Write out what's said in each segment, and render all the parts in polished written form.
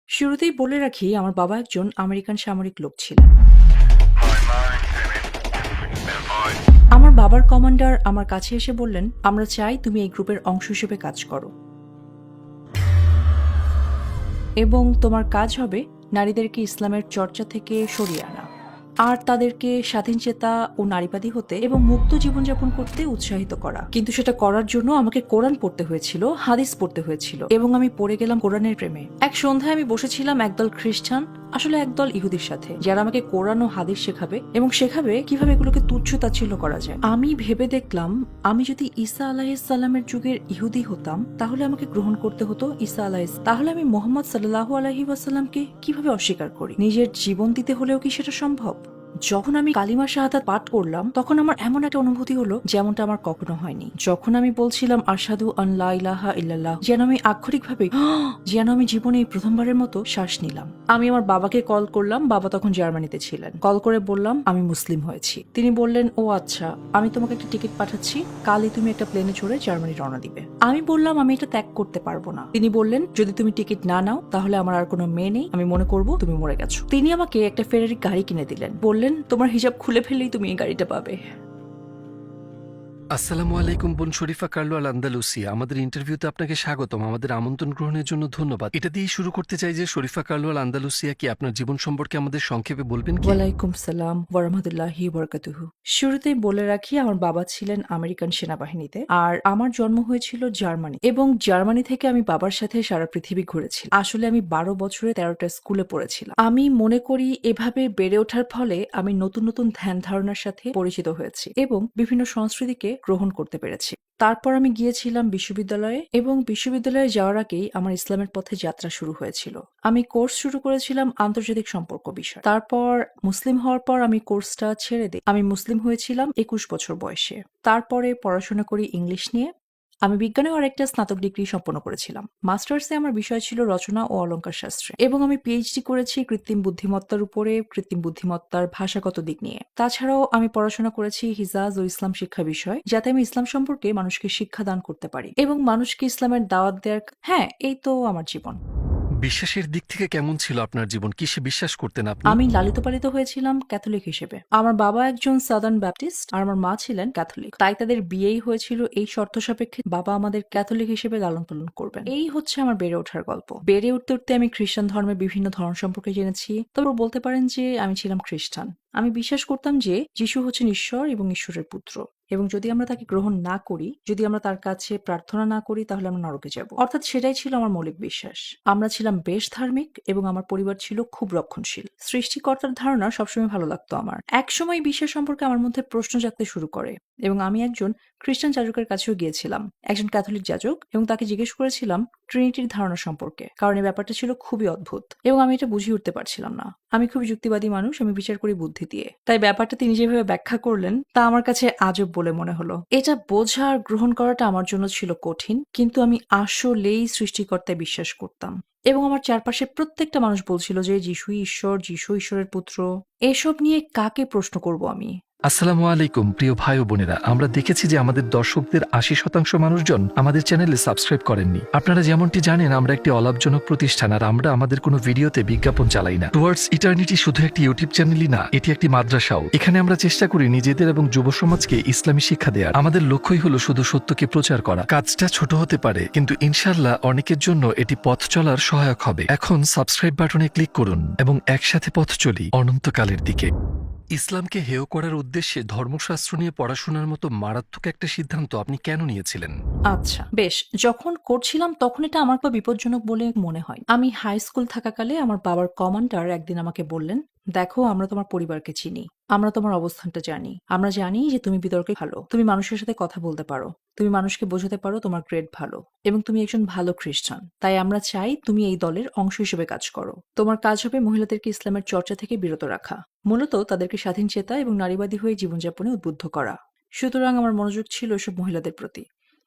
শুরুতেই বলে রাখি, আমার বাবা একজন আমেরিকান সামরিক লোক ছিলেন। আমার বাবার কমান্ডার আমার কাছে এসে বললেন, আমরা চাই তুমি এই গ্রুপের অংশ হিসেবে কাজ করো এবং তোমার কাজ হবে নারীদেরকে ইসলামের চর্চা থেকে সরিয়ে আনা আর তাদেরকে স্বাধীনচেতা ও নারীবাদী হতে এবং মুক্ত জীবনযাপন করতে উৎসাহিত করা। কিন্তু সেটা করার জন্য আমাকে কোরআন পড়তে হয়েছিল, হাদিস পড়তে হয়েছিল এবং আমি পড়ে গেলাম কোরআনের প্রেমে। এক সন্ধ্যায় আমি বসেছিলাম একদল খ্রিস্টান, আসলে একদল ইহুদির সাথে, যারা আমাকে কোরআন ও হাদিস শেখাবে এবং শেখাবে কিভাবে এগুলোকে তুচ্ছ তাচ্ছিল্য করা যায়। আমি ভেবে দেখলাম, আমি যদি ঈসা আলাইহিসসালামের যুগের ইহুদি হতাম তাহলে আমাকে গ্রহণ করতে হতো ঈসা আলাইহিস, তাহলে আমি মোহাম্মদ সাল্লাল্লাহু আলাইহি ওয়াসাল্লামকে কিভাবে অস্বীকার করি? নিজের জীবন দিতে হলেও কি সেটা সম্ভব? যখন আমি কালিমা শাহাদাত পাঠ করলাম তখন আমার এমন একটা অনুভূতি হলো যেমনটা আমার কখনো হয়নি। যখন আমি বলছিলাম আশহাদু আন লা ইলাহা ইল্লাল্লাহ, যেন আমি আক্ষরিকভাবে যেন আমি জীবনে এই প্রথমবারের মতো শ্বাস নিলাম। আমি আমার বাবাকে কল করলাম, বাবা তখন জার্মানিতে ছিলেন। কল করে বললাম আমি মুসলিম হয়েছি। তিনি বললেন, ও আচ্ছা, আমি তোমাকে একটা টিকিট পাঠাচ্ছি, কালই তুমি একটা প্লেনে চড়ে জার্মানি রওনা দিবে। আমি বললাম আমি এটা ত্যাগ করতে পারবো না। তিনি বললেন, যদি তুমি টিকিট না নাও তাহলে আমার আর কোনো মেয়ে নেই, আমি মনে করব তুমি মরে গেছো। তিনি আমাকে একটা ফেরারি গাড়ি কিনে দিলেন, বললেন তোমার হিজাব খুলে ফেললেই তুমি এই গাড়িটা পাবে। আসসালামু আলাইকুম বোন শরীফা কার্লো আল আন্দালুসিয়া, আমাদের ইন্টারভিউতে আপনাকে স্বাগতম। আমাদের আমন্ত্রণ গ্রহণের জন্য ধন্যবাদ। এটা দিয়েই শুরু করতে চাই যে শরীফা কার্লো আল আন্দালুসিয়া কি আপনার জীবন সম্পর্কে আমাদের সংক্ষেপে বলবেন কি? ওয়ালাইকুম সালাম ওয়া রাহমাতুল্লাহি ওয়া বারাকাতুহু। শুরুতেই বলে রাখি, আমার বাবা ছিলেন আমেরিকান সেনাবাহিনীতে আর আমার জন্ম হয়েছিল জার্মানি, এবং জার্মানি থেকে আমি বাবার সাথে সারা পৃথিবী ঘুরেছি। আসলে আমি 12 বছরে 13টা স্কুলে পড়েছিলাম। আমি মনে করি এভাবে বেড়ে ওঠার ফলে আমি নতুন নতুন ধ্যান ধারণার সাথে পরিচিত হয়েছি এবং বিভিন্ন সংস্কৃতিকে গ্রহণ করতে পেরেছি। তারপর আমি গিয়েছিলাম বিশ্ববিদ্যালয়ে এবং বিশ্ববিদ্যালয়ে যাওয়ার আগেই আমার ইসলামের পথে যাত্রা শুরু হয়েছিল। আমি কোর্স শুরু করেছিলাম আন্তর্জাতিক সম্পর্ক বিষয়। তারপর মুসলিম হওয়ার পর আমি কোর্সটা ছেড়ে দিই। আমি মুসলিম হয়েছিলাম 21 বছর বয়সে। তারপরে পড়াশোনা করি ইংলিশ নিয়ে। আমি বিজ্ঞানেও আরেকটা স্নাতক ডিগ্রি সম্পন্ন করেছিলাম। মাস্টার্সে আমার বিষয় ছিল রচনা ও অলংকার শাস্ত্রে এবং আমি পিএইচডি করেছি কৃত্রিম বুদ্ধিমত্তার উপরে, কৃত্রিম বুদ্ধিমত্তার ভাষাগত দিক নিয়ে। তাছাড়াও আমি পড়াশোনা করেছি হিজাজ ও ইসলাম শিক্ষা বিষয়, যাতে আমি ইসলাম সম্পর্কে মানুষকে শিক্ষা দান করতে পারি এবং মানুষকে ইসলামের দাওয়াত দেওয়ার। হ্যাঁ, এই তো আমার জীবন। বিশ্বাসের দিক থেকে কেমন ছিল আপনার জীবন? কিসে বিশ্বাস করতেন আপনি? আমি লালিত পালিত হয়েছিলাম ক্যাথলিক হিসেবে। আমার বাবা একজন সাদার্ন ব্যাপটিস্ট আর আমার মা ছিলেন ক্যাথলিক। তাই তাদের বিয়েই হয়েছিল এই শর্ত সাপেক্ষে, বাবা আমাদের ক্যাথলিক হিসেবে লালন পালন করবেন। এই হচ্ছে আমার বেড়ে ওঠার গল্প। বেড়ে উঠতে উঠতে আমি খ্রিস্টান ধর্মের বিভিন্ন ধরন সম্পর্কে জেনেছি। তবে বলতে পারেন যে আমি ছিলাম খ্রিস্টান। আমি বিশ্বাস করতাম যে যিশু হচ্ছেন ঈশ্বর এবং ঈশ্বরের পুত্র, এবং যদি আমরা তাকে গ্রহণ না করি, যদি আমরা তার কাছে প্রার্থনা না করি, তাহলে আমরা নরকে যাব। অর্থাৎ সেটাই ছিল আমার মৌলিক বিশ্বাস। আমরা ছিলাম বেশ ধার্মিক এবং আমার পরিবার ছিল খুব রক্ষণশীল। সৃষ্টিকর্তার ধারণা সবসময় ভালো লাগতো আমার। একসময় বিশ্বাস সম্পর্কে আমার মধ্যে প্রশ্ন জাগতে শুরু করে এবং আমি একজন খ্রিস্টান যাজকের কাছেও গিয়েছিলাম, একজন ক্যাথলিক যাজক, এবং তাকে জিজ্ঞেস করেছিলাম ট্রিনিটির ধারণা সম্পর্কে, কারণ এই ব্যাপারটা ছিল খুবই অদ্ভুত এবং আমি এটা বুঝিয়ে উঠতে পারছিলাম না। আমি খুবই যুক্তিবাদী মানুষ, আমি বিচার করি বুদ্ধি দিয়ে। তাই ব্যাপারটা তিনি যেভাবে ব্যাখ্যা করলেন তা আমার কাছে আজব বলে মনে হলো। এটা বোঝা আর গ্রহণ করাটা আমার জন্য ছিল কঠিন, কিন্তু আমি আসলেই সৃষ্টিকর্তায় বিশ্বাস করতাম এবং আমার চারপাশে প্রত্যেকটা মানুষ বলছিল যে যিশুই ঈশ্বর, যিশু ঈশ্বরের পুত্র। এসব নিয়ে কাকে প্রশ্ন করব আমি? আসসালামু আলাইকুম প্রিয় ভাই ও বোনেরা, আমরা দেখেছি যে আমাদের দর্শকদের 80% মানুষজন আমাদের চ্যানেলে সাবস্ক্রাইব করেননি। আপনারা যেমনটি জানেন, আমরা একটি অলাভজনক প্রতিষ্ঠান আর আমরা আমাদের কোনো ভিডিওতে বিজ্ঞাপন চালাই না। টুয়ার্ডস ইটার্নিটি শুধু একটি ইউটিউব চ্যানেলই না, এটি একটি মাদ্রাসাও। এখানে আমরা চেষ্টা করি নিজেদের এবং যুব সমাজকে ইসলামী শিক্ষা দেওয়ার। আমাদের লক্ষ্যই হলো শুধু সত্যকে প্রচার করা। কাজটা ছোট হতে পারে, কিন্তু ইনশাআল্লাহ অনেকের জন্য এটি পথ চলার সহায়ক হবে। এখন সাবস্ক্রাইব বাটনে ক্লিক করুন এবং একসাথে পথ চলি অনন্তকালের দিকে। ইসলামকে হেয় করার উদ্দেশ্যে ধর্মশাস্ত্র নিয়ে পড়াশোনার মতো মারাত্মক একটা সিদ্ধান্ত আপনি কেন নিয়েছিলেন? আচ্ছা, বেশ। যখন করছিলাম তখন এটা আমার পা বিপজ্জনক বলে মনে হয়। আমি হাই স্কুল থাকাকালে আমার বাবার কমান্ডার একদিন আমাকে বললেন, দেখো, আমরা তোমার পরিবারকে চিনি, আমরা তোমার অবস্থানটা জানি, আমরা জানি যে তুমি বিতর্কে ভালো, তুমি মানুষের সাথে কথা বলতে পারো, তুমি মানুষকে বোঝাতে পারো, তোমার গ্রেড ভালো এবং তুমি একজন ভালো খ্রিস্টান। তাই আমরা চাই তুমি এই দলের অংশ হিসেবে কাজ করো। তোমার কাজ হবে মহিলাদেরকে ইসলামের চর্চা থেকে বিরত রাখা, মূলত তাদেরকে স্বাধীন চেতা এবং নারীবাদী হয়ে জীবনযাপনে উদ্বুদ্ধ করা। সুতরাং আমার মনোযোগ ছিল এসব মহিলাদের প্রতি।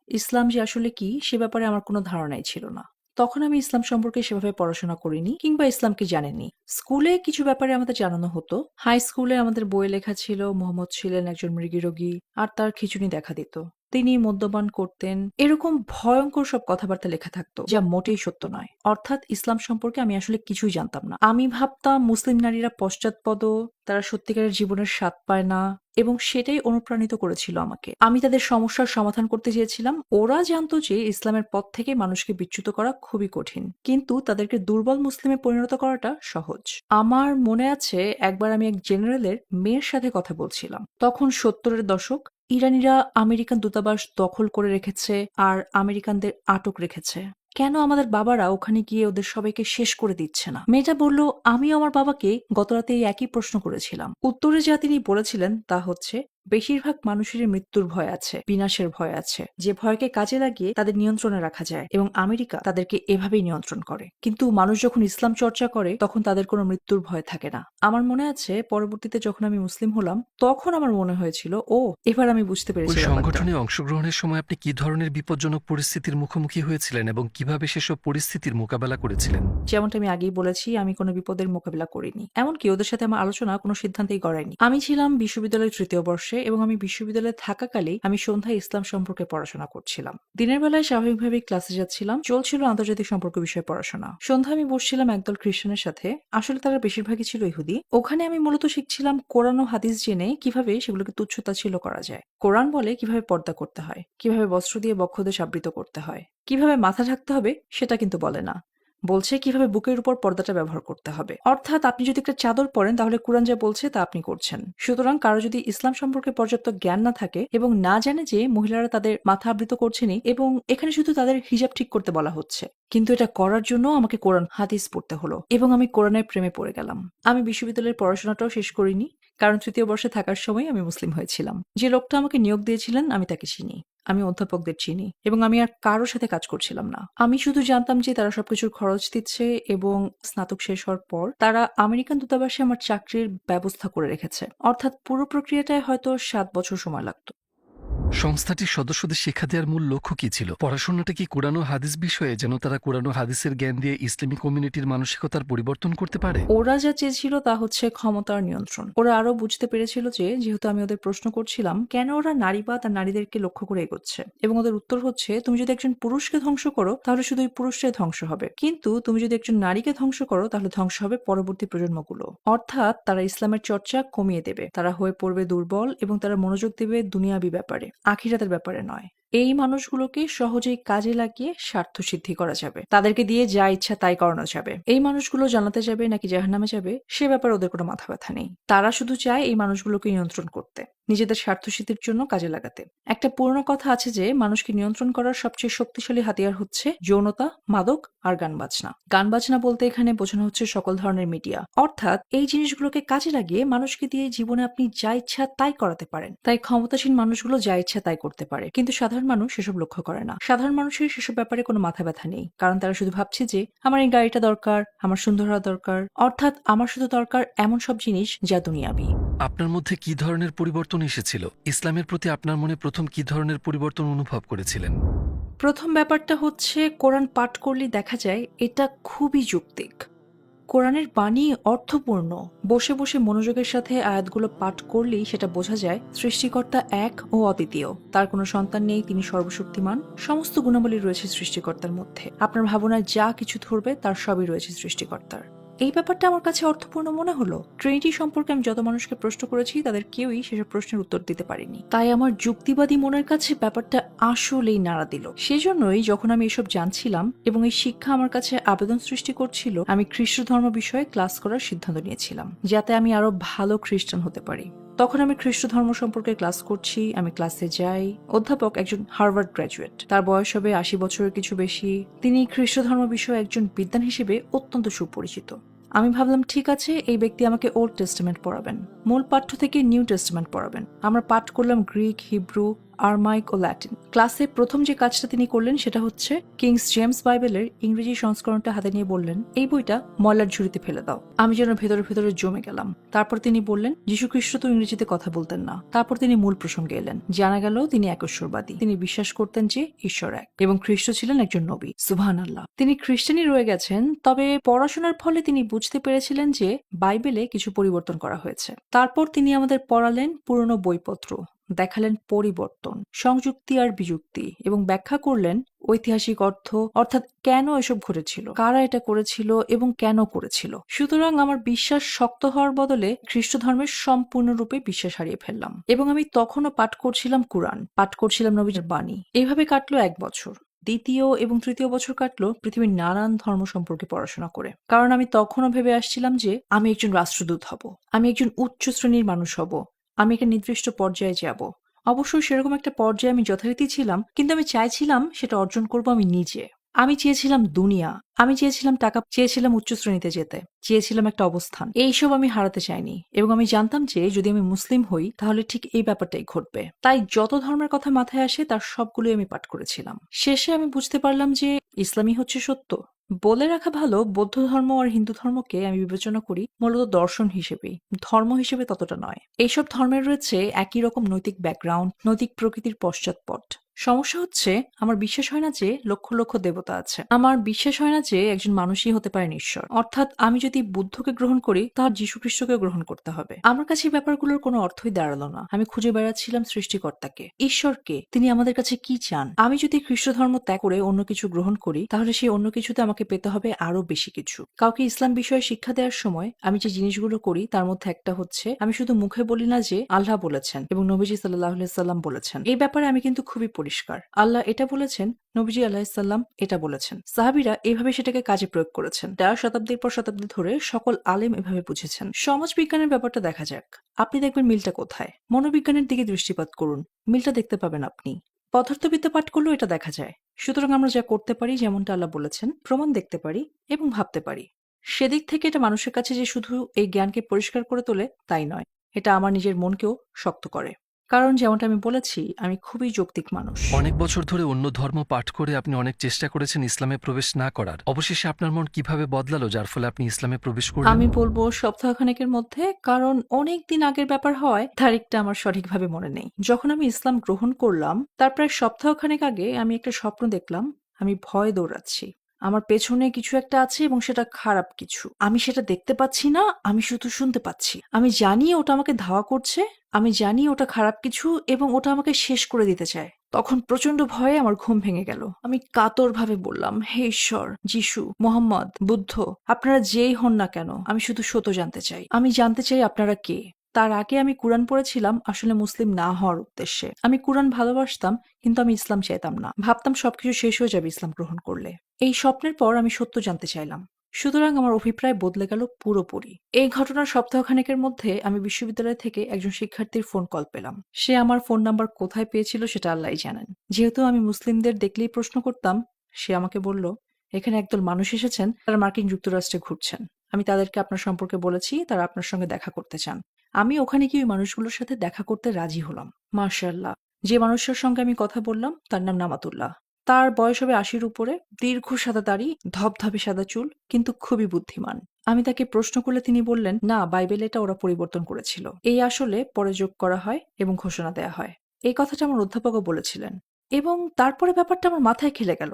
ইসলাম যে আসলে কি সে ব্যাপারে আমার কোনো ধারণাই ছিল না। তখন আমি ইসলাম সম্পর্কে সেভাবে পড়াশোনা করিনি কিংবা ইসলামকে জানিনি। স্কুলে কিছু ব্যাপারে আমাদের জানানো হতো। হাই স্কুলে আমাদের বইয়ে লেখা ছিল মুহাম্মদ ছিলেন একজন মৃগীরোগী আর তার খিঁচুনি দেখা দিত। তিনি মদ্যপান করতেন, এরকম ভয়ঙ্কর সব কথাবার্তা লেখা থাকতো যা মোটেই সত্য নয়। অর্থাৎ ইসলাম সম্পর্কে আমি আসলে কিছুই জানতাম না। আমি ভাবতাম মুসলিম নারীরা পশ্চাৎপদ, তারা সত্যিকারের জীবনের স্বাদ পায় না, এবং সেটাই অনুপ্রাণিত করেছিল আমাকে। আমি তাদের সমস্যার সমাধান করতে চেয়েছিলাম। ওরা জানতো যে ইসলামের পথ থেকে মানুষকে বিচ্যুত করা খুবই কঠিন, কিন্তু তাদেরকে দুর্বল মুসলিমে পরিণত করাটা সহজ। আমার মনে আছে একবার আমি এক জেনারেলের মেয়ের সাথে কথা বলছিলাম। তখন 70-এর দশক। ইরানিরা আমেরিকান দূতাবাস দখল করে রেখেছে আর আমেরিকানদের আটক রেখেছে। কেন আমাদের বাবারা ওখানে গিয়ে ওদের সবাইকে শেষ করে দিচ্ছে না? মেয়েটা বলল, আমিও আমার বাবাকে গতরাতে এই একই প্রশ্ন করেছিলাম। উত্তরে যা তিনি বলেছিলেন তা হচ্ছে, বেশিরভাগ মানুষেরই মৃত্যুর ভয় আছে, বিনাশের ভয় আছে, যে ভয়কে কাজে লাগিয়ে তাদের নিয়ন্ত্রণে রাখা যায়, এবং আমেরিকা তাদেরকে এভাবেই নিয়ন্ত্রণ করে। কিন্তু মানুষ যখন ইসলাম চর্চা করে তখন তাদের কোনো মৃত্যুর ভয় থাকে না। আমার মনে আছে পরবর্তীতে যখন আমি মুসলিম হলাম তখন আমার মনে হয়েছিল, ও এবার আমি বুঝতে ওই পেরেছি ব্যাপারটা। সংগঠনে অংশগ্রহণের সময় আপনি কি ধরনের বিপজ্জনক পরিস্থিতির মুখোমুখি হয়েছিলেন এবং কিভাবে সেসব পরিস্থিতির মোকাবেলা করেছিলেন? যেমনটা আমি আগেই বলেছি, আমি কোনো বিপদের মোকাবিলা করিনি। এমনকি ওদের সাথে আমার আলোচনা কোনো সিদ্ধান্তেই গড়ায়নি। আমি ছিলাম বিশ্ববিদ্যালয়ের ৩য় বর্ষে, এবং আমি বিশ্ববিদ্যালয়ে থাকাকালেই আমি সন্ধ্যায় ইসলাম সম্পর্কে পড়াশোনা করছিলাম। দিনের বেলায় স্বাভাবিকভাবেই ক্লাসে যাচ্ছিলাম, চলছিল আন্তর্জাতিক সম্পর্ক বিষয়ে পড়াশোনা। সন্ধ্যায় আমি বসছিলাম একদল খ্রিস্টানের সাথে। আসলে তারা বেশিরভাগই ছিল ইহুদি। ওখানে আমি মূলত শিখছিলাম কোরআন ও হাদিস জেনে কিভাবে সেগুলোকে তুচ্ছ-তাচ্ছিল্য করা যায়। কোরআন বলে কিভাবে পর্দা করতে হয়, কিভাবে বস্ত্র দিয়ে বক্ষদেশ আবৃত করতে হয়, কিভাবে মাথা ঢাকতে হবে সেটা কিন্তু বলে না। বলছে কিভাবে বুকের উপর পর্দাটা ব্যবহার করতে হবে। অর্থাৎ আপনি যদি একটা চাদর পরেন তাহলে কুরআন যা বলছে তা আপনি করছেন। সুতরাং কারো যদি ইসলাম সম্পর্কে পর্যাপ্ত জ্ঞান না থাকে এবং না জানে যে মহিলারা তাদের মাথা আবৃত করছেনই এবং এখানে শুধু তাদের হিজাব ঠিক করতে বলা হচ্ছে, কিন্তু এটা করার জন্য আমাকে কোরআন হাদিস পড়তে হলো, এবং আমি কোরআনের প্রেমে পড়ে গেলাম। আমি বিশ্ববিদ্যালয়ের পড়াশোনাটাও শেষ করিনি, কারণ ৩য় বর্ষে থাকার সময় আমি মুসলিম হয়েছিলাম। যে লোকটা আমাকে নিয়োগ দিয়েছিলেন আমি তাকে চিনি, আমি অধ্যাপকদের চিনি, এবং আমি আর কারোর সাথে কাজ করছিলাম না। আমি শুধু জানতাম যে তারা সবকিছুর খরচ দিচ্ছে, এবং স্নাতক শেষ হওয়ার পর তারা আমেরিকান দূতাবাসে আমার চাকরির ব্যবস্থা করে রেখেছে। অর্থাৎ পুরো প্রক্রিয়াটায় হয়তো ৭ বছর সময় লাগতো। সংস্থাটির সদস্যদের শিক্ষা দেওয়ার মূল লক্ষ্য কি ছিল? পড়াশোনাটা কি কোরআন ও হাদিস বিষয়ে, যেন তারা কোরআন ও হাদিসের জ্ঞান দিয়ে ইসলামী কমিউনিটির মানসিকতার পরিবর্তন করতে পারে? ওরা যা চেয়েছিল তা হচ্ছে ক্ষমতার নিয়ন্ত্রণ। ওরা আরো বুঝতে পেরেছিল যে যেহেতু আমি ওদের প্রশ্ন করছিলাম কেন ওরা নারীবাদ আর নারীদেরকে লক্ষ্য করে এগোচ্ছে, এবং ওদের উত্তর হচ্ছে, তুমি যদি একজন পুরুষকে ধ্বংস করো তাহলে শুধু ওই পুরুষটাই ধ্বংস হবে, কিন্তু তুমি যদি একজন নারীকে ধ্বংস করো তাহলে ধ্বংস হবে পরবর্তী প্রজন্মগুলো। অর্থাৎ তারা ইসলামের চর্চা কমিয়ে দেবে, তারা হয়ে পড়বে দুর্বল, এবং তারা মনোযোগ দেবে দুনিয়াবি ব্যাপারে, আখিরাতের ব্যাপারে নয়। এই মানুষগুলোকে সহজেই কাজে লাগিয়ে স্বার্থ সিদ্ধি করা যাবে, তাদেরকে দিয়ে যা ইচ্ছা তাই করানো যাবে। এই মানুষগুলো জান্নাতে যাবে নাকি জাহান্নামে যাবে সে ব্যাপারে ওদের কোনো মাথা ব্যথা নেই। তারা শুধু চায় এই মানুষগুলোকে নিয়ন্ত্রণ করতে, নিজেদের স্বার্থ সিদ্ধির জন্য কাজে লাগাতে। একটা পুরনো কথা আছে যে মানুষকে নিয়ন্ত্রণ করার সবচেয়ে শক্তিশালী হাতিয়ার হচ্ছে যৌনতা, মাদক আর গান বাজনা। গান বাজনা বলতে এখানে বোঝানো হচ্ছে সকল ধরনের মিডিয়া। অর্থাৎ এই জিনিসগুলোকে কাজে লাগিয়ে মানুষকে দিয়ে জীবনে আপনি যা ইচ্ছা তাই করাতে পারেন। তাই ক্ষমতাসীন মানুষগুলো যা ইচ্ছা তাই করতে পারে, কিন্তু সাধারণ মানুষ সেসব লক্ষ্য করে না। সাধারণ মানুষের সেসব ব্যাপারে কোনো মাথা ব্যথা নেই, কারণ তারা শুধু ভাবছে যে আমার এই গাড়িটা দরকার, আমার সুন্দর হওয়া দরকার, অর্থাৎ আমার শুধু দরকার এমন সব জিনিস যা দুনিয়াবি। আপনার মধ্যে কি ধরনের পরিবর্তন এসেছিল? ইসলামের প্রতি আপনার মনে প্রথম কি ধরনের পরিবর্তন অনুভব করেছিলেন? প্রথম ব্যাপারটা হচ্ছে কোরআন পাঠ করলেই দেখা যায় এটা খুবই যৌক্তিক। কোরআনের বাণী অর্থপূর্ণ। বসে বসে মনোযোগের সাথে আয়াতগুলো পাঠ করলেই সেটা বোঝা যায় সৃষ্টিকর্তা এক ও অদ্বিতীয়, তার কোনো সন্তান নেই, তিনি সর্বশক্তিমান, সমস্ত গুণাবলী রয়েছে সৃষ্টিকর্তার মধ্যে। আপনার ভাবনায় যা কিছু ধরবে তার সবই রয়েছে সৃষ্টিকর্তার। এই ব্যাপারটা আমার কাছে অর্থপূর্ণ মনে হলো। ট্রিনিটি সম্পর্কে আমি যত মানুষকে প্রশ্ন করেছি তাদের কেউই সেসব প্রশ্নের উত্তর দিতে পারেনি। তাই আমার যুক্তিবাদী মনের কাছে ব্যাপারটা আসলেই নাড়া দিল। সেজন্যই যখন আমি এসব জানছিলাম এবং এই শিক্ষা আমার কাছে আবেদন সৃষ্টি করছিল, আমি খ্রিস্ট ধর্ম বিষয়ে ক্লাস করার সিদ্ধান্ত নিয়েছিলাম, যাতে আমি আরো ভালো খ্রিস্টান হতে পারি। তখন আমি খ্রিস্ট ধর্ম সম্পর্কে ক্লাস করছি, আমি ক্লাসে যাই। অধ্যাপক একজন হার্ভার্ড গ্র্যাজুয়েট, তার বয়স হবে ৮০ বছরের কিছু বেশি। তিনি খ্রিস্ট ধর্ম বিষয়ে একজন বিদ্বান হিসেবে অত্যন্ত সুপরিচিত। আমি ভাবলাম ঠিক আছে, এই ব্যক্তি আমাকে ওল্ড টেস্টামেন্ট পড়াবেন, মূল পাঠ্য থেকে নিউ টেস্টামেন্ট পড়াবেন। আমরা পাঠ করলাম গ্রিক, হিব্রু, আরমাইক ও ল্যাটিন। ক্লাসে প্রথম যে কাজটা তিনি করলেন সেটা হচ্ছে কিংস জেমস বাইবেলের ইংরেজি সংস্করণটা হাতে নিয়ে বললেন, এই বইটা ময়লার ঝুড়িতে ফেলে দাও। আমি যেন ভেতরে ভেতরে জমে গেলাম। তারপর তিনি বললেন, যীশু খ্রিস্ট তো ইংরেজিতে কথা বলতেন না। তারপর তিনি মূল প্রসঙ্গে এলেন। জানা গেল তিনি একশ্বরবাদী। তিনি বিশ্বাস করতেন যে ঈশ্বর এক এবং খ্রিস্ট ছিলেন একজন নবী। সুবহানাল্লাহ। তিনি খ্রিস্টানই রয়ে গেছেন, তবে পড়াশোনার ফলে তিনি বুঝতে পেরেছিলেন যে বাইবেলে কিছু পরিবর্তন করা হয়েছে। তারপর তিনি আমাদের পড়ালেন পুরনো বইপত্র, দেখালেন পরিবর্তন, সংযুক্তি আর বিযুক্তি, এবং ব্যাখ্যা করলেন ঐতিহাসিক অর্থ, অর্থাৎ কেন এসব ঘটেছিল, কারা এটা করেছিল এবং কেন করেছিল। সুতরাং আমার বিশ্বাস শক্ত হওয়ার বদলে খ্রিস্ট ধর্মের সম্পূর্ণরূপে বিশ্বাস হারিয়ে ফেললাম, এবং আমি তখনও পাঠ করছিলাম কুরআন, পাঠ করছিলাম নবীজির বাণী। এইভাবে কাটলো 1 বছর। দ্বিতীয় এবং তৃতীয় বছর কাটলো পৃথিবীর নানান ধর্ম সম্পর্কে পড়াশোনা করে, কারণ আমি তখনও ভেবে আসছিলাম যে আমি একজন রাষ্ট্রদূত হব, আমি একজন উচ্চ শ্রেণীর মানুষ হব, আমি একটা নির্দিষ্ট পর্যায়ে যাব। অবশ্যই সেরকম একটা পর্যায়ে আমি যথারীতি ছিলাম, কিন্তু আমি চাইছিলাম সেটা অর্জন করব আমি নিজে। আমি চেয়েছিলাম দুনিয়া, আমি চেয়েছিলাম টাকা, চেয়েছিলাম উচ্চ শ্রেণীতে যেতে, চেয়েছিলাম একটা অবস্থান। এইসব আমি হারাতে চাইনি, এবং আমি জানতাম যে যদি আমি মুসলিম হই তাহলে ঠিক এই ব্যাপারটাই ঘটবে। তাই যত ধর্মের কথা মাথায় আসে তার সবগুলোই আমি পাঠ করেছিলাম। শেষে আমি বুঝতে পারলাম যে ইসলামই হচ্ছে সত্য। বলে রাখা ভালো, বৌদ্ধ ধর্ম আর হিন্দু ধর্মকে আমি বিবেচনা করি মূলত দর্শন হিসেবেই, ধর্ম হিসেবে ততটা নয়। এইসব ধর্মের রয়েছে একই রকম নৈতিক ব্যাকগ্রাউন্ড, নৈতিক প্রকৃতির পশ্চাৎপট। সমস্যা হচ্ছে আমার বিশ্বাস হয় না যে লক্ষ লক্ষ দেবতা আছে, আমার বিশ্বাস হয় না যে একজন মানুষই হতে পারেন ঈশ্বর। অর্থাৎ আমি যদি বুদ্ধকে গ্রহণ করি তাহলে যীশু খ্রিস্টকে গ্রহণ করতে হবে। আমার কাছে এই ব্যাপারগুলোর কোনো অর্থই দাঁড়ালো না। আমি খুঁজে বেড়াচ্ছিলাম সৃষ্টিকর্তাকে, ঈশ্বরকে। তিনি আমাদের কাছে কি চান? আমি যদি খ্রিস্ট ধর্ম ত্যাগ করে অন্য কিছু গ্রহণ করি তাহলে সেই অন্য কিছুতে আমাকে পেতে হবে আরো বেশি কিছু। কাউকে ইসলাম বিষয়ে শিক্ষা দেওয়ার সময় আমি যে জিনিসগুলো করি তার মধ্যে একটা হচ্ছে আমি শুধু মুখে বলি না যে আল্লাহ বলেছেন এবং নবীজি সাল্লাল্লাহু আলাইহি সাল্লাম বলেছেন। এই ব্যাপারে আমি কিন্তু খুবই পরিষ্কার। আল্লাহ এটা বলেছেন, নবীজি আলাইহিস সালাম এটা বলেছেন। সাহাবীরা এইভাবে সেটাকে কাজে প্রয়োগ করেছেন। তারা শতাব্দীর পর শতাব্দী ধরে সকল আলেম এভাবে বুঝেছেন। সমাজ বিজ্ঞানের ব্যাপারটা দেখা যাক। আপনি দেখবেন মিলটা কোথায়। মনোবিজ্ঞানের দিকে দৃষ্টিপাত করুন, মিলটা দেখতে পাবেন আপনি। পদার্থবিদ্যা পাঠ করলেও এটা দেখা যায়। সুতরাং আমরা যা করতে পারি, যেমনটা আল্লাহ বলেছেন, প্রমাণ দেখতে পারি এবং ভাবতে পারি। সেদিক থেকে এটা মানুষের কাছে যে শুধু এই জ্ঞানকে পরিষ্কার করে তোলে তাই নয়, এটা আমার নিজের মনকেও শক্ত করে। কারণ যেমনটা আমি বলেছি, আমি খুবই যৌক্তিক মানুষ। অনেক বছর ধরে অন্য ধর্ম পাঠ করে আপনি অনেক চেষ্টা করেছেন ইসলামে প্রবেশ না করার। অবশেষে আপনার মন কিভাবে বদলালো যার ফলে আপনি ইসলামে প্রবেশ করলেন? আমি বলবো সপ্তাহখানেকের মধ্যে, কারণ অনেক দিন আগের ব্যাপার হয় তারিখটা আমার সঠিকভাবে মনে নেই। যখন আমি ইসলাম গ্রহণ করলাম তার প্রায় সপ্তাহখানেক আগে আমি একটা স্বপ্ন দেখলাম। আমি ভয়ে দৌড়াচ্ছি, আমার পেছনে কিছু একটা আছে এবং সেটা খারাপ কিছু। আমি সেটা দেখতে পাচ্ছি না, আমি শুধু শুনতে পাচ্ছি। আমি জানি ওটা আমাকে ধাওয়া করছে, আমি জানি ওটা খারাপ কিছু এবং ওটা আমাকে শেষ করে দিতে চায়। তখন প্রচন্ড ভয়ে আমার ঘুম ভেঙে গেল। আমি কাতরভাবে বললাম, হে ঈশ্বর, যিশু, মোহাম্মদ, বুদ্ধ, আপনারা যেই হন না কেন, আমি শুধু সত্য জানতে চাই। আমি জানতে চাই আপনারা কে। তার আগে আমি কুরআন পড়েছিলাম আসলে মুসলিম না হওয়ার উদ্দেশ্যে। আমি কুরআন ভালোবাসতাম, কিন্তু আমি ইসলাম চাইতাম না। ভাবতাম সবকিছু শেষ হয়ে যাবে ইসলাম গ্রহণ করলে। এই স্বপ্নের পর আমি সত্য জানতে চাইলাম। সুতরাং আমার অভিপ্রায় বদলে গেল পুরোপুরি। এই ঘটনার সপ্তাহখানেকের মধ্যে আমি বিশ্ববিদ্যালয় থেকে একজন শিক্ষার্থীর ফোন কল পেলাম। সে আমার ফোন নাম্বার কোথায় পেয়েছিল সেটা আল্লাহই জানেন। যেহেতু আমি মুসলিমদের দেখলেই প্রশ্ন করতাম, সে আমাকে বলল, এখানে একদল মানুষ এসেছেন, তারা মার্কিন যুক্তরাষ্ট্রে ঘুরছেন। আমি তাদেরকে আপনার সম্পর্কে বলেছি, তারা আপনার সঙ্গে দেখা করতে চান। আমি ওখানে গিয়ে ওই মানুষগুলোর সাথে দেখা করতে রাজি হলাম। মাশাআল্লাহ, যে মানুষটার সঙ্গে আমি কথা বললাম তার নাম নামাতুল্লাহ। তার বয়স হবে ৮০-র উপরে, দীর্ঘ সাদা দাড়ি, ধবধবে সাদা চুল, কিন্তু খুবই বুদ্ধিমান। আমি তাকে প্রশ্ন করলে তিনি বললেন, না, বাইবেল এটা ওরা পরিবর্তন করেছিল, এই আসলে পরে যোগ করা হয় এবং ঘোষণা দেয়া হয়। এই কথাটা আমার অধ্যাপকও বলেছিলেন, এবং তারপরে ব্যাপারটা আমার মাথায় খেলে গেল।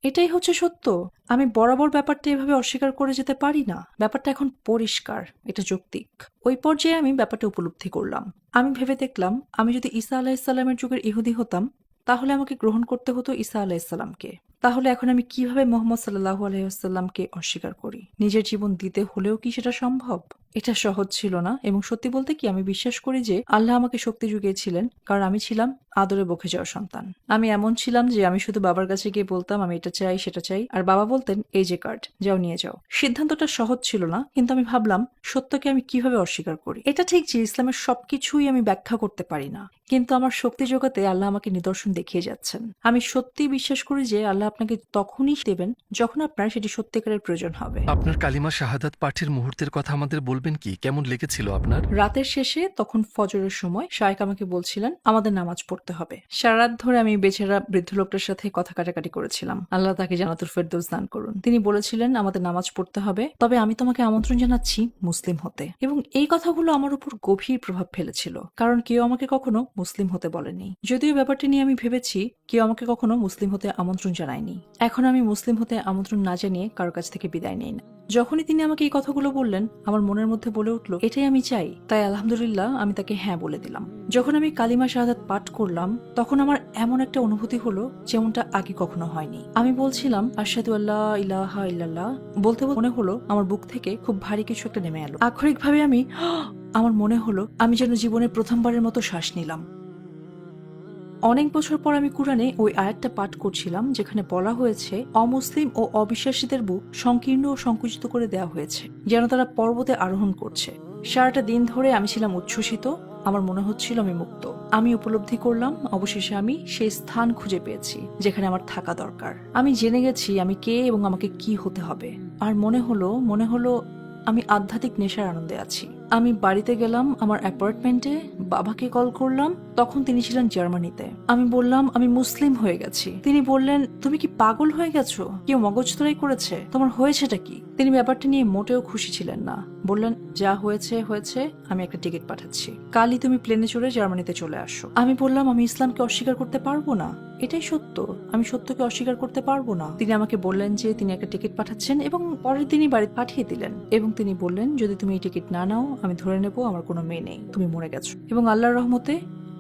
এটাই হচ্ছে সত্য। আমি বরাবর ব্যাপারটা এভাবে অস্বীকার করে যেতে পারি না। ব্যাপারটা এখন পরিষ্কার, এটা যৌক্তিক। ওই পর্যায়ে আমি ব্যাপারটা উপলব্ধি করলাম। আমি ভেবে দেখলাম, আমি যদি ঈসা আলাইহিসসালামের যুগের ইহুদি হতাম তাহলে আমাকে গ্রহণ করতে হতো ঈসা আলাইহিসসালামকে। তাহলে এখন আমি কিভাবে মুহাম্মদ সাল্লাল্লাহু আলাইহি ওয়াসাল্লামকে অস্বীকার করি? নিজের জীবন দিতে হলেও কি সেটা সম্ভব? এটা সহজ ছিল না, এবং সত্যি বলতে কি, আমি বিশ্বাস করি যে আল্লাহ আমাকে শক্তি জুগিয়েছিলেন, কারণ আমি ছিলাম আদরে বকে যাওয়া সন্তান। আমি এমন ছিলাম যে আমি শুধু বাবার কাছে গিয়ে বলতাম আমি এটা চাই সেটা চাই, আর বাবা বলতেন এই যে কার্ড, যাও নিয়ে যাও। সিদ্ধান্তটা সহজ ছিল না, কিন্তু আমি ভাবলাম সত্যকে আমি কিভাবে অস্বীকার করি। এটা ঠিক যে ইসলামের সবকিছুই আমি ব্যাখ্যা করতে পারি না, কিন্তু আমার শক্তি জোগাতে আল্লাহ আমাকে নিদর্শন দেখিয়ে যাচ্ছেন। আমি সত্যি বিশ্বাস করি যে আল্লাহ আপনাকে তখনই দেবেন যখন আপনার সেটি সত্যিকারের প্রয়োজন হবে। আপনার কালিমা শাহাদাত পাঠের মুহূর্তের কথা আমাদের বলবেন কি? কেমন লেগেছিল আপনার? রাতের শেষে, তখন ফজরের সময়, শায়েক আমাকে বলছিলেন আমাদের নামাজ পড়তে হবে। সারা রাত ধরে আমি বেচারা বৃদ্ধ লোকটার সাথে কথা কাটাকাটি করেছিলাম। আল্লাহ তাকে জান্নাতুল ফেরদৌস দান করুন। তিনি বলেছিলেন আমাদের নামাজ পড়তে হবে, তবে আমি তোমাকে আমন্ত্রণ জানাচ্ছি মুসলিম হতে। এবং এই কথাগুলো আমার উপর গভীর প্রভাব ফেলেছিল, কারণ কেউ আমাকে কখনো মুসলিম হতে বলেনি। যদিও ব্যাপারটি নিয়ে আমি ভেবেছি, কেউ আমাকে কখনো মুসলিম হতে আমন্ত্রণ জানায়নি। এখন আমি মুসলিম হতে আমন্ত্রণ না জানিয়ে কারোর কাছ থেকে বিদায় নেই না। যখনই তিনি আমাকে এই কথাগুলো বললেন, আমার মনের মধ্যে বলে উঠল, এটাই আমি চাই। তাই আলহামদুলিল্লাহ আমি তাকে হ্যাঁ বলে দিলাম। যখন আমি কালিমা শাহাদাত পাঠ করলাম তখন আমার এমন একটা অনুভূতি হলো যেমনটা আগে কখনো হয়নি। আমি বলছিলাম আশহাদু আল্লা ইলাহা ইল্লাল্লাহ, বলতে বলতে মনে হলো আমার বুক থেকে খুব ভারী কিছু একটা নেমে এলো। আক্ষরিকভাবে আমার মনে হলো আমি যেন জীবনে প্রথমবারের মতো শ্বাস নিলাম। অনেক বছর পর আমি কুরআনে ওই আয়াতটা পাঠ করছিলাম যেখানে বলা হয়েছে অমুসলিম ও অবিশ্বাসীদের বুক সংকীর্ণ ও সংকুচিত করে দেওয়া হয়েছে যেন তারা পর্বতে আরোহণ করছে। সারাটা দিন ধরে আমি ছিলাম উচ্ছ্বসিত, আমার মনে হচ্ছিল আমি মুক্ত। আমি উপলব্ধি করলাম অবশেষে আমি সেই স্থান খুঁজে পেয়েছি যেখানে আমার থাকা দরকার। আমি জেনে গেছি আমি কে এবং আমাকে কি হতে হবে। আর মনে হলো আমি আধ্যাত্মিক নেশার আনন্দে আছি। আমি বাড়িতে গেলাম, আমার অ্যাপার্টমেন্টে বাবাকে কল করলাম, তখন তিনি ছিলেন জার্মানিতে। আমি বললাম আমি মুসলিম হয়ে গেছি। তিনি বললেন তুমি কি পাগল হয়ে গেছো? কেউ মগজধরাই করেছে? তোমার হয়েছেটা কি? তিনি ব্যাপারটা নিয়ে মোটেও খুশি ছিলেন না। বললেন যা হয়েছে হয়েছে, আমি একটা টিকিট পাঠাচ্ছি, কালই তুমি প্লেনে চড়ে জার্মানিতে চলে আসো। আমি বললাম আমি ইসলামকে অস্বীকার করতে পারবো না, এটাই সত্য, আমি সত্যকে অস্বীকার করতে পারবো না। তিনি আমাকে বললেন যে তিনি একটা টিকিট পাঠাচ্ছেন এবং পরের দিনই বাড়ি পাঠিয়ে দিলেন এবং তিনি বললেন যদি তুমি এই টিকিট না নাও আমি ধরে নেব আমার কোনো মেয়ে নেই, তুমি মরে গেছো। এবং আল্লাহর রহমতে,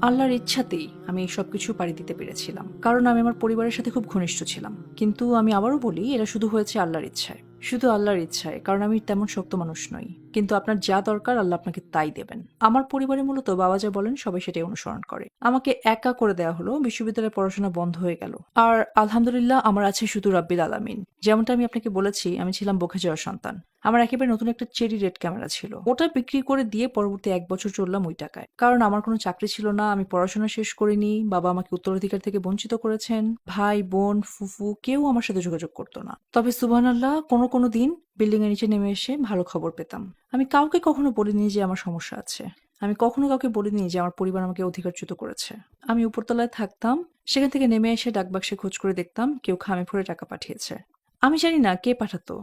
আল্লাহর ইচ্ছাতেই আমি এই সবকিছু পাড়ি দিতে পেরেছিলাম, কারণ আমি আমার পরিবারের সাথে খুব ঘনিষ্ঠ ছিলাম। কিন্তু আমি আবারও বলি এটা শুধু হয়েছে আল্লাহর ইচ্ছায়, শুধু আল্লাহর ইচ্ছায়, কারণ আমি তেমন শক্ত মানুষ নই। কিন্তু আপনার যা দরকার আল্লাহ আপনাকে তাই দেবেন। আমার পরিবারে মূলত বাবা যা বলেন সবাই সেটাই অনুসরণ করে। আমাকে একা করে দেওয়া হলো, বিশ্ববিদ্যালয়ে পড়াশোনা বন্ধ হয়ে গেল। আর আলহামদুলিল্লাহ আমার আছে শুধু রাব্বিল আলামিন। যেমনটা আমি আপনাকে বলেছি আমি ছিলাম বকে যাওয়ার সন্তান। আমার একেবারে নতুন একটা চেরি রেড ক্যামেরা ছিল, ওটা বিক্রি করে দিয়ে পরবর্তী 1 বছর চললাম ওই টাকায়। কারণ আমার কোনো চাকরি ছিল না, আমি পড়াশোনা শেষ করিনি, বাবা আমাকে উত্তরাধিকার থেকে বঞ্চিত করেছেন, ভাই বোন ফুফু কেউ আমার সাথে যোগাযোগ করতো না। তবে সুবহানাল্লাহ কোনো দিন বিল্ডিং এর নিচে নেমে এসে ভালো খবর পেতাম। আমি কাউকে কখনো বলিনি যে আমার সমস্যা আছে, আমি কখনো কাউকে বলিনি যে আমার পরিবার আমাকে অধিকারচ্যুত করেছে। আমি উপরতলায় থাকতাম, সেখান থেকে নেমে এসে ডাকবাক্সে খোঁজ করে দেখতাম কেউ খামে ভরে টাকা পাঠিয়েছে। আমি জানি না কে পাঠাতো,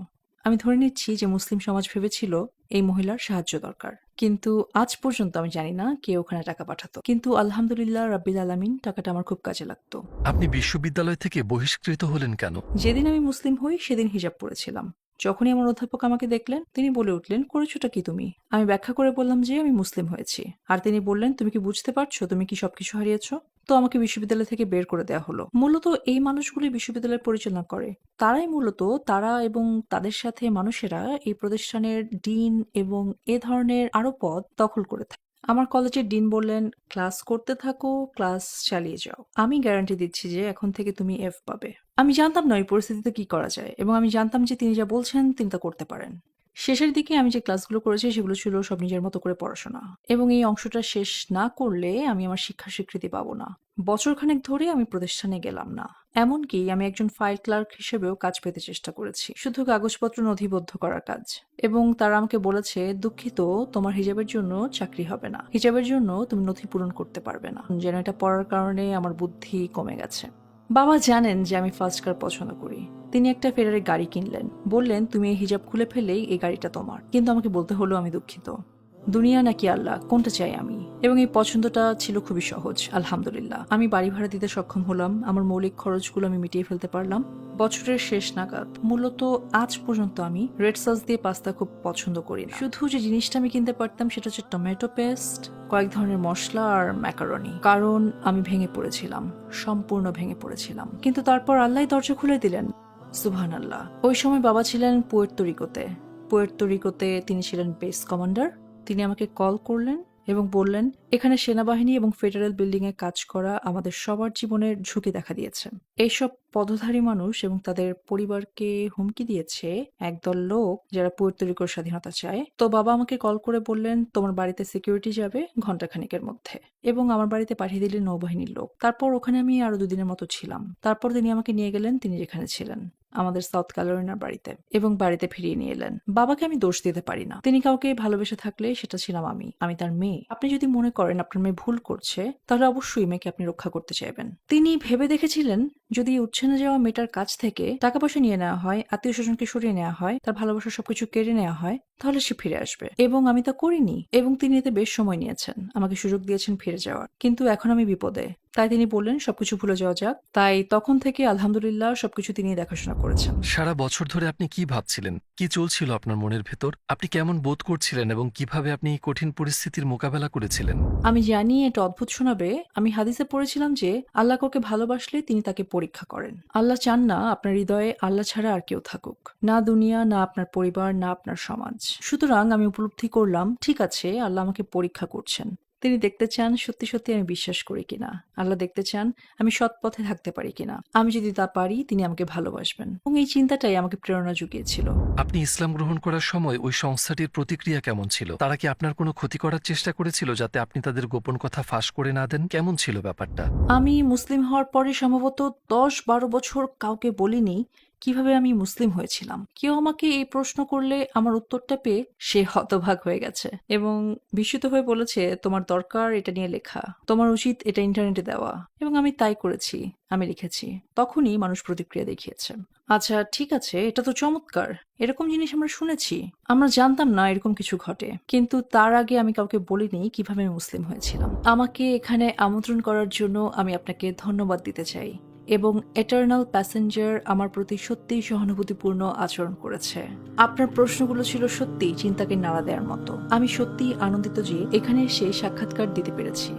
আমি ধরে নিচ্ছি যে মুসলিম সমাজ ভেবেছিল এই মহিলার সাহায্য দরকার। কিন্তু আজ পর্যন্ত আমি জানি না কে ওখানে টাকা পাঠাতো। কিন্তু আলহামদুলিল্লাহ রাব্বিল আলামিন টাকাটা আমার খুব কাজে লাগতো। আপনি বিশ্ববিদ্যালয় থেকে বহিষ্কৃত হলেন কেন? যেদিন আমি মুসলিম হই সেদিন হিজাব পরেছিলাম। যখনই আমার অধ্যাপক আমাকে দেখলেন তিনি বলে উঠলেন করেছোটা কি তুমি? আমি ব্যাখ্যা করে বললাম যে আমি মুসলিম হয়েছি। আর তিনি বললেন তুমি কি বুঝতে পারছো তুমি কি সবকিছু হারিয়েছো? তো আমাকে বিশ্ববিদ্যালয় থেকে বের করে দেওয়া হলো। মূলত এই মানুষগুলি বিশ্ববিদ্যালয় পরিচালনা করে, তারাই মূলত তারা এবং তাদের সাথে মানুষেরা এই প্রতিষ্ঠানের ডিন এবং এ ধরনের আরো পদ দখল করে থাকে। আমার কলেজের ডিন বললেন ক্লাস করতে থাকো, ক্লাস চালিয়ে যাও, আমি গ্যারান্টি দিচ্ছি যে এখন থেকে তুমি এফ পাবে। আমি জানতাম না এই পরিস্থিতিতে কি করা যায় এবং আমি জানতাম যে তিনি যা বলছেন তিনি তা করতে পারেন। শেষের দিকে আমি যে ক্লাসগুলো করেছি সেগুলো ছিল সব নিজের মতো করে পড়াশোনা, এবং এই অংশটা শেষ না করলে আমি আমার শিক্ষা স্বীকৃতি পাবো না। বছরখানেক ধরে আমি প্রতিষ্ঠানে গেলাম না, এমনকি আমি একজন ফাইল ক্লার্ক হিসেবেও কাজ পেতে চেষ্টা করেছি, শুধু কাগজপত্র নথিবদ্ধ করার কাজ। এবং তারা আমাকে বলেছে দুঃখিত তোমার হিজাবের জন্য চাকরি হবে না, হিজাবের জন্য তুমি নথি পূরণ করতে পারবে না। যেন এটা পড়ার কারণে আমার বুদ্ধি কমে গেছে। বাবা জানেন যে আমি ফার্স্ট কার পছন্দ করি, তিনি একটা ফেরারি গাড়ি কিনলেন, বললেন তুমি এই হিজাব খুলে ফেলেই এই গাড়িটা তোমার। কিন্তু আমাকে বলতে হলো আমি দুঃখিত, দুনিয়া নাকি আল্লাহ কোনটা চাই আমি? এবং এই পছন্দটা ছিল খুবই সহজ। আলহামদুলিল্লাহ আমি বাড়ি ভাড়া দিতে সক্ষম হলাম, আমার মৌলিক খরচগুলো আমি মিটিয়ে ফেলতে পারলাম। বছরের শেষ নাগাদ মূলত আজ পর্যন্ত আমি রেড সস দিয়ে পাস্তা খুব পছন্দ করি না। শুধু যে জিনিসটা আমি কিনতে পারতাম সেটা হচ্ছে টমেটো পেস্ট, কয়েক ধরনের মশলা আর ম্যাকারনি। কারণ আমি ভেঙে পড়েছিলাম, সম্পূর্ণ ভেঙে পড়েছিলাম। কিন্তু তারপর আল্লাহ দরজা খুলে দিলেন, সুবহানাল্লাহ। ওই সময় বাবা ছিলেন পুয়ের্তো রিকোতে তিনি ছিলেন বেস কমান্ডার। তিনি আমাকে কল করলেন এবং বললেন এখানে সেনাবাহিনী এবং ফেডারেল বিল্ডিং এ কাজ করা আমাদের সবার জীবনের ঝুঁকি দেখা দিয়েছে। এইসব পদধারী মানুষ এবং তাদের পরিবারকে হুমকি দিয়েছে একদল লোক যারা পুয়ের্তো রিকোর স্বাধীনতা চায়। তো বাবা আমাকে কল করে বললেন তোমার বাড়িতে সিকিউরিটি যাবে ঘন্টাখানেকের মধ্যে, এবং আমার বাড়িতে পাঠিয়ে দিলেন নৌবাহিনীর লোক। তারপর ওখানে আমি আরো 2 দিনের মতো ছিলাম। তারপর তিনি আমাকে নিয়ে গেলেন তিনি যেখানে ছিলেন, আমাদের সাউথ ক্যারোলিনার বাড়িতে, এবং বাড়িতে ফিরিয়ে নিয়ে এলেন। বাবাকে আমি দোষ দিতে পারি না, তিনি কাউকে ভালোবেসে থাকলে সেটা ছিলাম আমি তার মেয়ে। আপনি যদি মনে করেন আপনার মেয়ে ভুল করছে তাহলে অবশ্যই মেয়েকে আপনি রক্ষা করতে চাইবেন। তিনি ভেবে দেখেছিলেন যদি উঠছে না যাওয়া মেয়েটার কাছ থেকে টাকা পয়সা নিয়ে নেওয়া হয়, আত্মীয় স্বজনকে সরিয়ে নেওয়া হয়, তার ভালোবাসা সবকিছু কেড়ে নেওয়া হয়, তাহলে সে ফিরে আসবে। এবং আমি তা করিনি, এবং তিনি এতে বেশ সময় নিয়েছেন, আমাকে সুযোগ দিয়েছেন ফিরে যাওয়ার। কিন্তু এখন আমি বিপদে, তাই তিনি বললেন সবকিছু ভুলে যাওয়া যাক। তাই তখন থেকে আলহামদুলিল্লাহ সবকিছু তিনি দেখাশোনা করেছেন। সারা বছর ধরে আপনি কি ভাবছিলেন, কি চলছিল আপনার মনের ভেতর, আপনি কেমন বোধ করছিলেন এবং কিভাবে আপনি এই কঠিন পরিস্থিতির মোকাবেলা করেছিলেন? আমি জানি এটা অদ্ভুত শোনাবে, আমি হাদিসে পড়েছিলাম যে আল্লাহ কাউকে ভালোবাসলে তিনি তাকে পরীক্ষা করেন। আল্লাহ চান না আপনার হৃদয়ে আল্লাহ ছাড়া আর কেউ থাকুক, না দুনিয়া, না আপনার পরিবার, না আপনার সমাজ। সুতরাং আমি উপলব্ধি করলাম, ঠিক আছে, আল্লাহ আমাকে পরীক্ষা করছেন। তিনি দেখতে চান সত্যি সত্যি আমি বিশ্বাস করি কিনা। আল্লাহ দেখতে চান আমি সৎ পথে থাকতে পারি কিনা। আমি যদি তা পারি, তিনি আমাকে ভালোবাসবেন। এবং এই চিন্তাটাই আমাকে প্রেরণা জুগিয়েছিল। আপনি ইসলাম গ্রহণ করার সময় ওই সংস্থাটির প্রতিক্রিয়া কেমন ছিল? তারা কি আপনার কোনো ক্ষতি করার চেষ্টা করেছিল যাতে আপনি তাদের গোপন কথা ফাঁস করে না দেন? কেমন ছিল ব্যাপারটা? আমি মুসলিম হওয়ার পরে সম্ভবত ১০-১২ বছর কাউকে বলিনি কিভাবে আমি মুসলিম হয়েছিলাম। কেউ আমাকে এই প্রশ্ন করলে আমার উত্তরটা পেয়ে সে হতবাক হয়ে গেছে এবং বিস্মিত হয়ে বলেছে, তোমার দরকার এটা নিয়ে লেখা, তোমার উচিত এটা ইন্টারনেটে দেওয়া। এবং আমি তাই করেছি, আমি লিখেছি। তখনই মানুষ প্রতিক্রিয়া দেখিয়েছে। আচ্ছা ঠিক আছে, এটা তো চমৎকার, এরকম জিনিস আমরা শুনেছি, আমরা জানতাম না এরকম কিছু ঘটে। কিন্তু তার আগে আমি কাউকে বলিনি কিভাবে আমি মুসলিম হয়েছিলাম। আমাকে এখানে আমন্ত্রণ করার জন্য আমি আপনাকে ধন্যবাদ দিতে চাই। এবং এটার্নাল প্যাসেঞ্জার আমার প্রতি সত্যিই সহানুভূতিপূর্ণ আচরণ করেছে। আপনার প্রশ্নগুলো ছিল সত্যি চিন্তাকে নাড়া দেওয়ার মতো। আমি সত্যিই আনন্দিত যে এখানে এসে সাক্ষাৎকার দিতে পেরেছি।